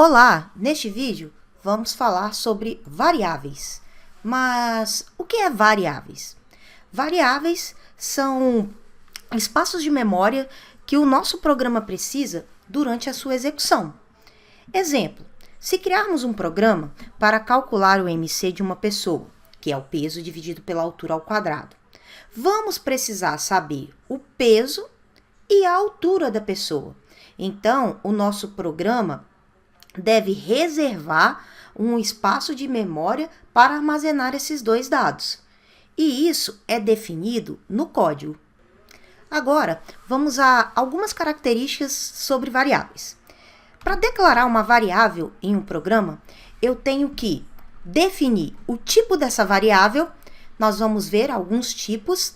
Olá! Neste vídeo vamos falar sobre variáveis. Mas o que é variáveis? Variáveis são espaços de memória que o nosso programa precisa durante a sua execução. Exemplo, se criarmos um programa para calcular o MC de uma pessoa, que é o peso dividido pela altura ao quadrado, vamos precisar saber o peso e a altura da pessoa. Então, o nosso programa deve reservar um espaço de memória para armazenar esses dois dados. E isso é definido no código. Agora, vamos a algumas características sobre variáveis. Para declarar uma variável em um programa, eu tenho que definir o tipo dessa variável, nós vamos ver alguns tipos,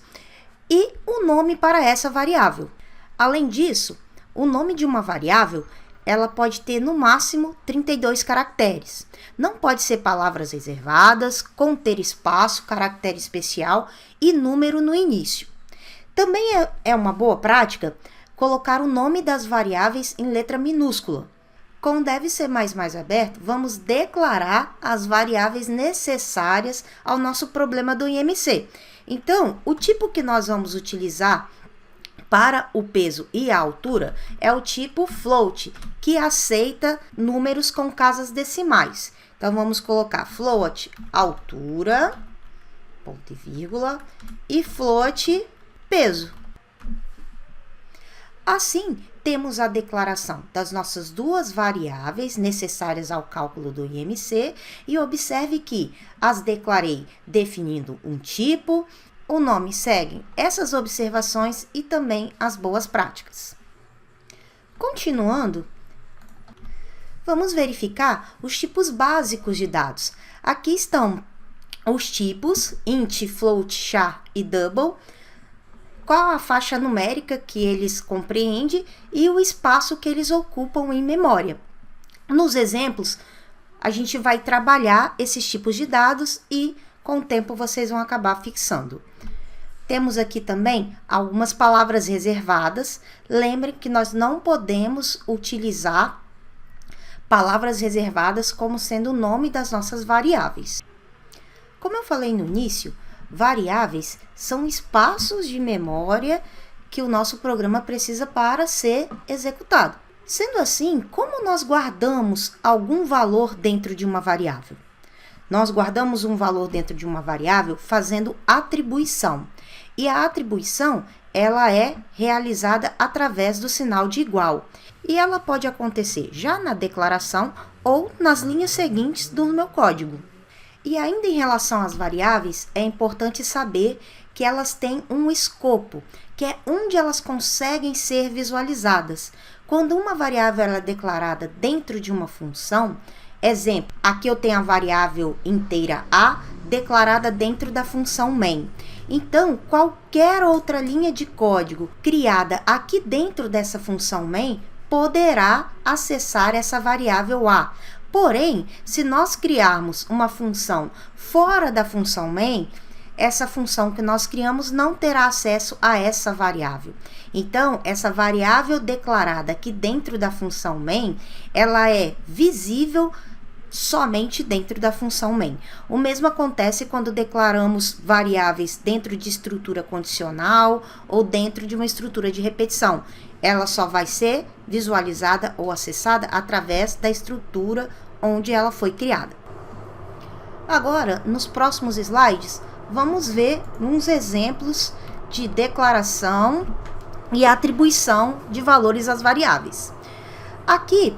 e o nome para essa variável. Além disso, o nome de uma variável ela pode ter no máximo 32 caracteres. Não pode ser palavras reservadas, conter espaço, caractere especial e número no início. Também é uma boa prática colocar o nome das variáveis em letra minúscula. Como deve ser mais aberto, vamos declarar as variáveis necessárias ao nosso problema do IMC. Então, o tipo que nós vamos utilizar para o peso e a altura é o tipo float, que aceita números com casas decimais. Então, vamos colocar float altura, ponto e vírgula, e float peso. Assim, temos a declaração das nossas duas variáveis necessárias ao cálculo do IMC e observe que as declarei definindo um tipo. O nome segue essas observações e também as boas práticas. Continuando, vamos verificar os tipos básicos de dados. Aqui estão os tipos int, float, char e double, qual a faixa numérica que eles compreendem e o espaço que eles ocupam em memória. Nos exemplos, a gente vai trabalhar esses tipos de dados e com o tempo vocês vão acabar fixando. Temos aqui também algumas palavras reservadas. Lembrem que nós não podemos utilizar palavras reservadas como sendo o nome das nossas variáveis. Como eu falei no início, variáveis são espaços de memória que o nosso programa precisa para ser executado. Sendo assim, como nós guardamos algum valor dentro de uma variável? Nós guardamos um valor dentro de uma variável fazendo atribuição. E a atribuição, ela é realizada através do sinal de igual. E ela pode acontecer já na declaração ou nas linhas seguintes do meu código. E ainda em relação às variáveis, é importante saber que elas têm um escopo, que é onde elas conseguem ser visualizadas. Quando uma variável é declarada dentro de uma função, exemplo, aqui eu tenho a variável inteira a declarada dentro da função main. Então, qualquer outra linha de código criada aqui dentro dessa função main poderá acessar essa variável a. Porém, se nós criarmos uma função fora da função main, essa função que nós criamos não terá acesso a essa variável. Então, essa variável declarada aqui dentro da função main, ela é visível somente dentro da função main. O mesmo acontece quando declaramos variáveis dentro de estrutura condicional ou dentro de uma estrutura de repetição. Ela só vai ser visualizada ou acessada através da estrutura onde ela foi criada. Agora, nos próximos slides, vamos ver uns exemplos de declaração e atribuição de valores às variáveis. Aqui,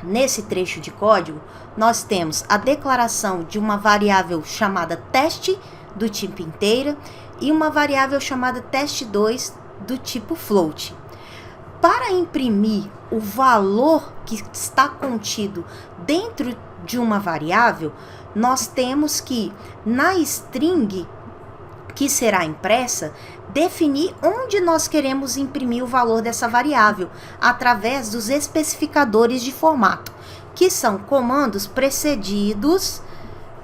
nesse trecho de código, nós temos a declaração de uma variável chamada teste do tipo inteira e uma variável chamada teste2 do tipo float. Para imprimir o valor que está contido dentro de uma variável, nós temos que, na string que será impressa, definir onde nós queremos imprimir o valor dessa variável, através dos especificadores de formato, que são comandos precedidos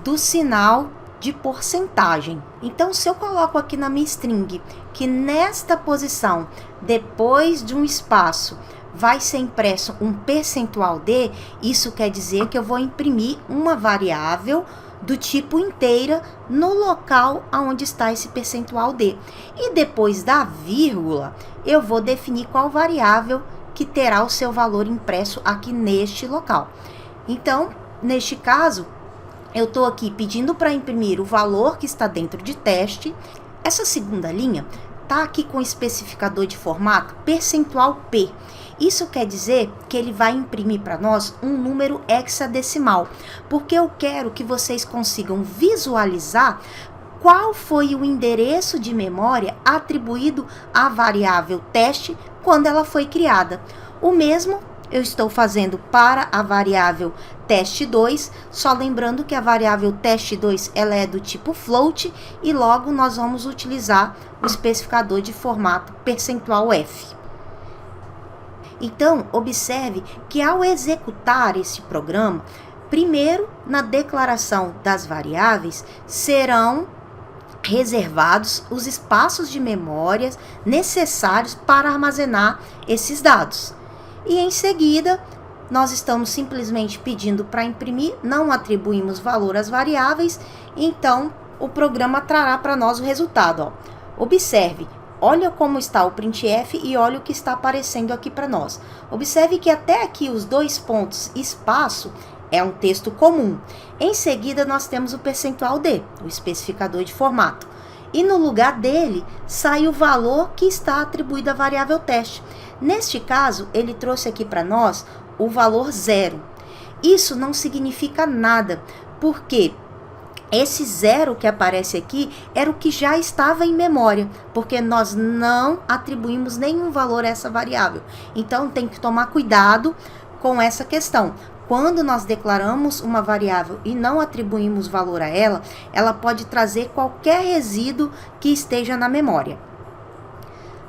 do sinal de porcentagem. Então, se eu coloco aqui na minha string que nesta posição, depois de um espaço, vai ser impresso um percentual D, isso quer dizer que eu vou imprimir uma variável do tipo inteira no local onde está esse percentual D. E depois da vírgula, eu vou definir qual variável que terá o seu valor impresso aqui neste local. Então, neste caso, eu estou aqui pedindo para imprimir o valor que está dentro de teste. Essa segunda linha está aqui com o especificador de formato percentual P. Isso quer dizer que ele vai imprimir para nós um número hexadecimal, porque eu quero que vocês consigam visualizar qual foi o endereço de memória atribuído à variável teste quando ela foi criada. O mesmo eu estou fazendo para a variável teste2, só lembrando que a variável teste2 ela é do tipo float e logo nós vamos utilizar o especificador de formato percentual F. Então, observe que ao executar esse programa, primeiro, na declaração das variáveis, serão reservados os espaços de memória necessários para armazenar esses dados. E em seguida, nós estamos simplesmente pedindo para imprimir, não atribuímos valor às variáveis, então o programa trará para nós o resultado. Ó. Observe. Olha como está o printf e olha o que está aparecendo aqui para nós. Observe que até aqui os dois pontos espaço é um texto comum. Em seguida, nós temos o percentual D, o especificador de formato. E no lugar dele, sai o valor que está atribuído à variável teste. Neste caso, ele trouxe aqui para nós o valor 0. Isso não significa nada, porque esse 0 que aparece aqui era o que já estava em memória, porque nós não atribuímos nenhum valor a essa variável. Então, tem que tomar cuidado com essa questão. Quando nós declaramos uma variável e não atribuímos valor a ela, ela pode trazer qualquer resíduo que esteja na memória.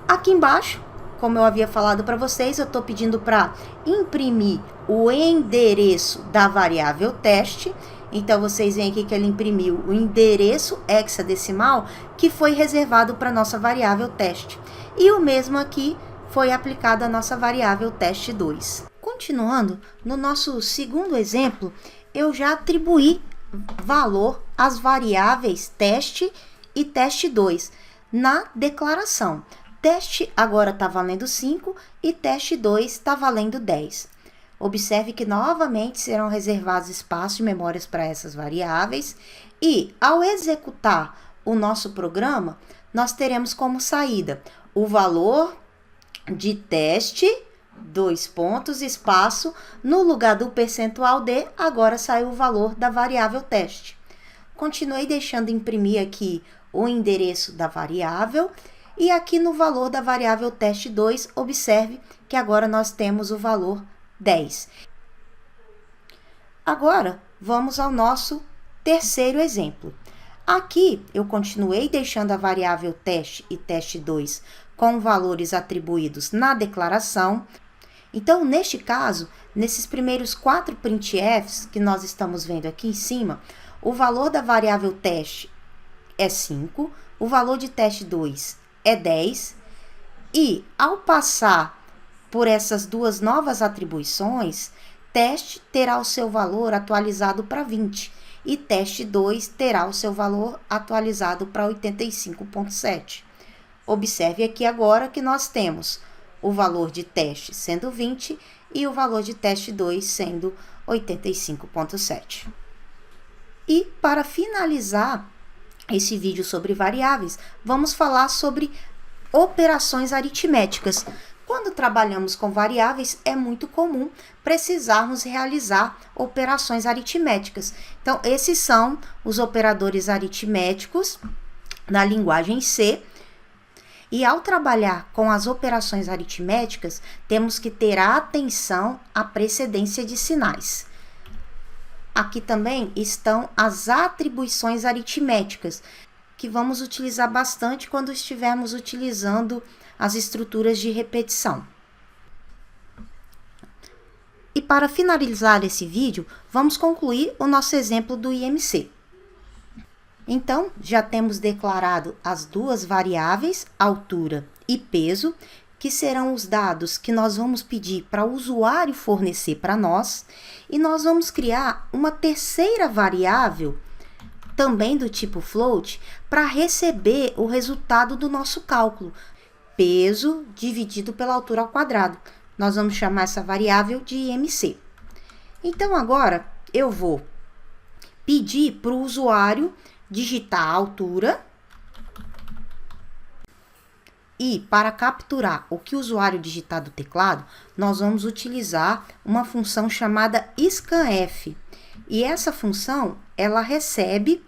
Aqui embaixo, como eu havia falado para vocês, eu estou pedindo para imprimir o endereço da variável teste. Então, vocês veem aqui que ele imprimiu o endereço hexadecimal que foi reservado para a nossa variável teste. E o mesmo aqui foi aplicado à nossa variável teste2. Continuando, no nosso segundo exemplo, eu já atribuí valor às variáveis teste e teste2 na declaração. Teste agora está valendo 5 e teste2 está valendo 10. Observe que novamente serão reservados espaços de memórias para essas variáveis e, ao executar o nosso programa, nós teremos como saída o valor de teste, dois pontos, espaço, no lugar do percentual D, agora saiu o valor da variável teste. Continuei deixando imprimir aqui o endereço da variável e aqui no valor da variável teste2, observe que agora nós temos o valor 10. Agora, vamos ao nosso terceiro exemplo. Aqui, eu continuei deixando a variável teste e teste2 com valores atribuídos na declaração. Então, neste caso, nesses primeiros 4 printfs que nós estamos vendo aqui em cima, o valor da variável teste é 5, o valor de teste2 é 10, e ao passar por essas duas novas atribuições, teste terá o seu valor atualizado para 20 e teste2 terá o seu valor atualizado para 85,7. Observe aqui agora que nós temos o valor de teste sendo 20 e o valor de teste2 sendo 85,7. E para finalizar esse vídeo sobre variáveis, vamos falar sobre operações aritméticas. Quando trabalhamos com variáveis, é muito comum precisarmos realizar operações aritméticas. Então, esses são os operadores aritméticos da linguagem C. E ao trabalhar com as operações aritméticas, temos que ter atenção à precedência de sinais. Aqui também estão as atribuições aritméticas, que vamos utilizar bastante quando estivermos utilizando as estruturas de repetição. E para finalizar esse vídeo, vamos concluir o nosso exemplo do IMC. Então, já temos declarado as duas variáveis, altura e peso, que serão os dados que nós vamos pedir para o usuário fornecer para nós, e nós vamos criar uma terceira variável, também do tipo float, para receber o resultado do nosso cálculo, peso dividido pela altura ao quadrado. Nós vamos chamar essa variável de IMC. Então, agora, eu vou pedir para o usuário digitar a altura. E, para capturar o que o usuário digitar do teclado, nós vamos utilizar uma função chamada scanf. E essa função, ela recebe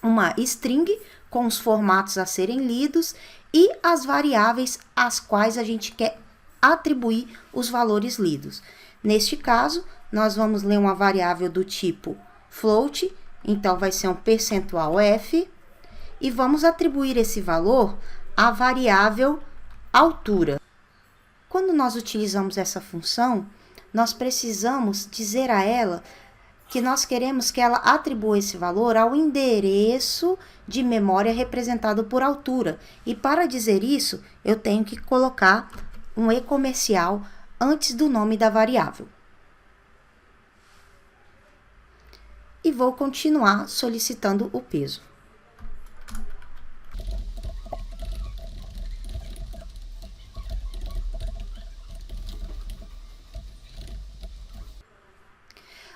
uma string com os formatos a serem lidos e as variáveis às quais a gente quer atribuir os valores lidos. Neste caso, nós vamos ler uma variável do tipo float, então vai ser um percentual %, e vamos atribuir esse valor à variável altura. Quando nós utilizamos essa função, nós precisamos dizer a ela que nós queremos que ela atribua esse valor ao endereço de memória representado por altura. E para dizer isso, eu tenho que colocar um e-comercial antes do nome da variável. E vou continuar solicitando o peso.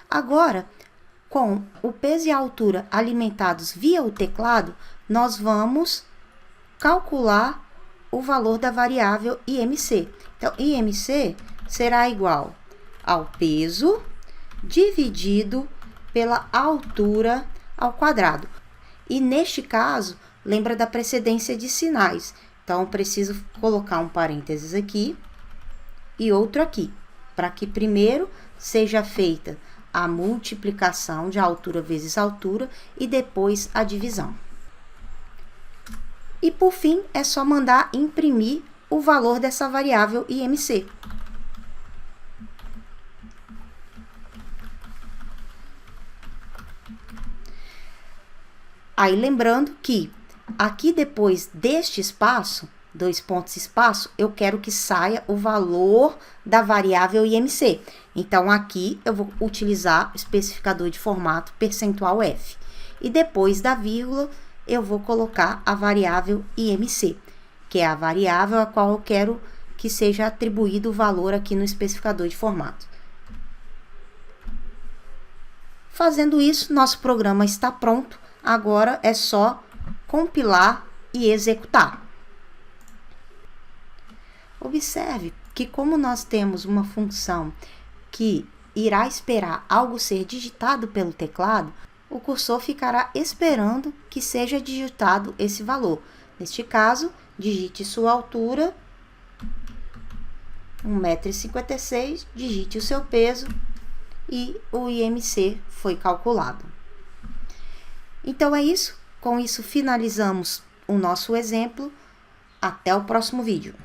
Agora, com o peso e a altura alimentados via o teclado, nós vamos calcular o valor da variável IMC. Então, IMC será igual ao peso dividido pela altura ao quadrado. E neste caso, lembra da precedência de sinais. Então, eu preciso colocar um parênteses aqui e outro aqui, para que primeiro seja feita a multiplicação de altura vezes altura e depois a divisão. E por fim, é só mandar imprimir o valor dessa variável IMC. Aí lembrando que aqui depois deste espaço, 2 pontos espaço, eu quero que saia o valor da variável IMC. Então, aqui eu vou utilizar o especificador de formato percentual %. E depois da vírgula, eu vou colocar a variável IMC, que é a variável a qual eu quero que seja atribuído o valor aqui no especificador de formato. Fazendo isso, nosso programa está pronto. Agora é só compilar e executar. Observe que, como nós temos uma função que irá esperar algo ser digitado pelo teclado, o cursor ficará esperando que seja digitado esse valor. Neste caso, digite sua altura, 1,56 m, digite o seu peso e o IMC foi calculado. Então é isso. Com isso finalizamos o nosso exemplo. Até o próximo vídeo.